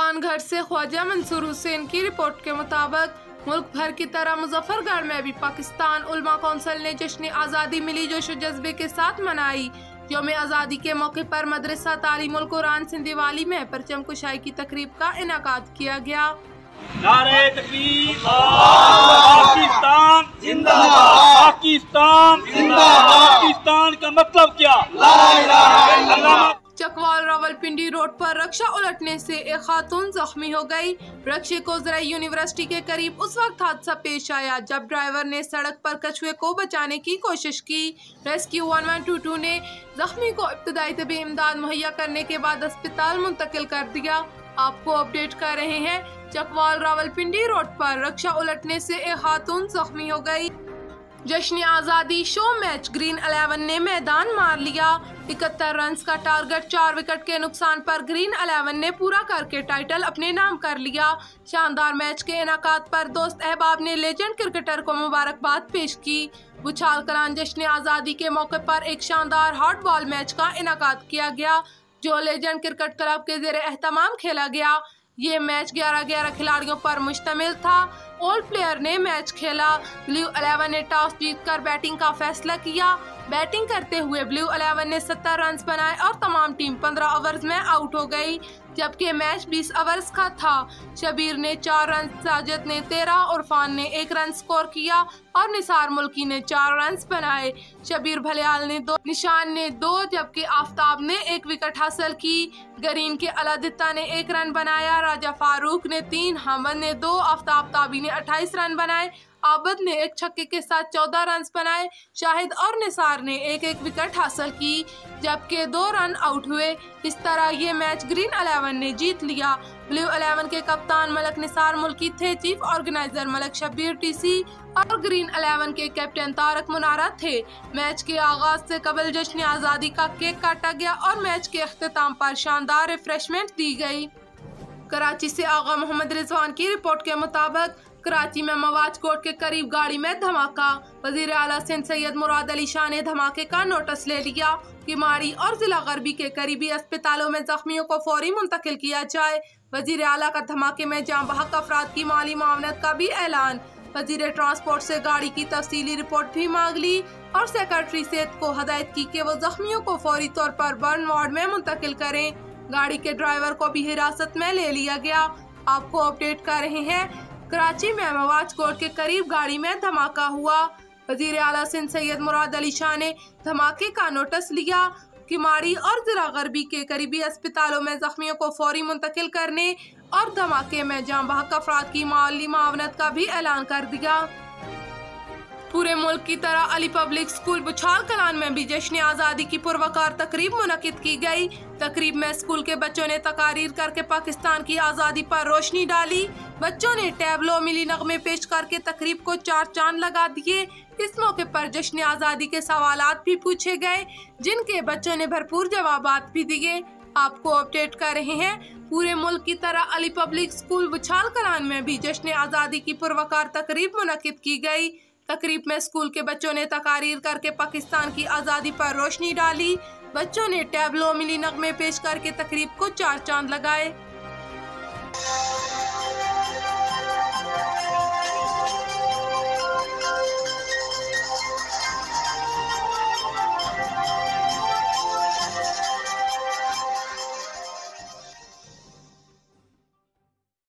कानगढ़ से ख्वाजा मंसूर हुसैन की रिपोर्ट के मुताबिक मुल्क भर की तरह मुजफ्फरगढ़ में भी पाकिस्तान उलमा कौंसिल ने जश्न आज़ादी मिली जोश जज्बे के साथ मनाई। यौम आज़ादी के मौके पर मदरसा तालीमुल कुरान सिंधीवाली में परचम कुशाई की तकरीब का इनेकाद किया गया। नारे तकबीर, पाकिस्तान जिंदाबाद, पाकिस्तान जिंदाबाद। पाकिस्तान का मतलब क्या? ला इलाहा इल्लल्लाह। चकवाल रावलपिंडी रोड पर रक्षा उलटने से एक खातून जख्मी हो गई। रक्षे को ज़राई यूनिवर्सिटी के करीब उस वक्त हादसा पेश आया जब ड्राइवर ने सड़क पर कछुए को बचाने की कोशिश की। रेस्क्यू 1122 ने जख्मी को इब्तदाई तबी इमदाद मुहैया करने के बाद अस्पताल मुंतकिल कर दिया। आपको अपडेट कर रहे हैं, चकवाल रावलपिंडी रोड पर रक्षा उलटने से एक खातून जख्मी हो गई। जश्न आज़ादी शो मैच ग्रीन 11 ने मैदान मार लिया। 71 रन का टारगेट 4 विकेट के नुकसान पर ग्रीन 11 ने पूरा करके टाइटल अपने नाम कर लिया। शानदार मैच के इनेकाद पर दोस्त अहबाब ने लेजेंड क्रिकेटर को मुबारकबाद पेश की। बुछाल कलान जश्न आज़ादी के मौके पर एक शानदार हॉट बॉल मैच का इनेकाद किया गया जो लेजेंड क्रिकेट क्लब के ज़ेरे एहतमाम खेला गया। ये मैच 11-11 खिलाड़ियों पर मुश्तमिल था। ओल्ड प्लेयर ने मैच खेला। ब्लू 11 ने टॉस जीतकर बैटिंग का फैसला किया। बैटिंग करते हुए ब्लू 11 ने 70 रन बनाए और तमाम टीम 15 ओवर्स में आउट हो गई, जबकि मैच 20 ओवर्स का था। शबीर ने 4 रन, साजिद ने 13, उरफान ने 1 रन स्कोर किया और निसार मुल्की ने 4 रन बनाए। शबीर भलियाल ने 2, निशान ने 2, जबकि आफ्ताब ने 1 विकेट हासिल की। गरीन के अलादित्ता ने 1 रन बनाया। राजा फारूक ने 3, हमद ने 2, आफ्ताब ताबी ने 28 रन बनाए। आबद ने 1 छक्के के साथ 14 रन बनाए। शाहिद और निसार ने 1-1 विकेट हासिल की, जबकि 2 रन आउट हुए। इस तरह ये मैच ग्रीन 11 ने जीत लिया। ब्लू 11 के कप्तान मलक निसार मुल्की थे, chief organiser Malak Shabbir TC और ग्रीन 11 के कैप्टन तारक मुनारा थे। मैच के आगाज से कबल जश्न आज़ादी का केक काटा गया और मैच के अख्तिताम पर शानदार रिफ्रेशमेंट दी गई। कराची से आगा मोहम्मद रिजवान की रिपोर्ट के मुताबिक कराची में मवाज कोर्ट के करीब गाड़ी में धमाका। वजीर आला सिंध सैयद मुराद अली शाह ने धमाके का नोटिस ले लिया कि मारी और जिला गरबी के करीबी अस्पतालों में जख्मियों को फौरी मुंतकिल किया जाए। वजीर आला का धमाके में जाँ बहक अफराद की माली मावनत का भी ऐलान। वजीर ट्रांसपोर्ट से गाड़ी की तफसीली रिपोर्ट भी मांग ली और सेक्रेटरी सेहत को हदायत की कि वो जख्मियों को फौरी तौर पर बर्न वार्ड में मुंतकिल करें। गाड़ी के ड्राइवर को भी हिरासत में ले लिया गया। आपको अपडेट कर रहे हैं, कराची में मवाज कोर्ट के करीब गाड़ी में धमाका हुआ। वजीर आला सिंध सैयद मुराद अली शाह ने धमाके का नोटिस लिया कि मारी और जिला गरबी के करीबी अस्पतालों में जख्मियों को फौरी मुंतकिल करने और धमाके में जाँ बहक अफराद की माली मावनत का भी ऐलान कर दिया। पूरे मुल्क की तरह अली पब्लिक स्कूल बुछाल कलान में भी जश्न आज़ादी की पुरवकार तकरीब मुनक्किद की गई। तकरीब में स्कूल के बच्चों ने तकारीर करके पाकिस्तान की आज़ादी पर रोशनी डाली। बच्चों ने टैबलो मिली नगमे पेश करके तकरीब को 4 चांद लगा दिए। इस मौके पर जश्न आज़ादी के सवालात भी पूछे गए, जिनके बच्चों ने भरपूर जवाबात भी दिए। आपको अपडेट कर रहे हैं, पूरे मुल्क की तरह अली पब्लिक स्कूल बुछाल कलान में भी जश्न आज़ादी की पुरवकार तकरीब मुनक्किद की गई। तकरीब में स्कूल के बच्चों ने तकारीर करके पाकिस्तान की आज़ादी पर रोशनी डाली। बच्चों ने टैबलो मिली नगमे पेश करके तकरीब को 4 चांद लगाए।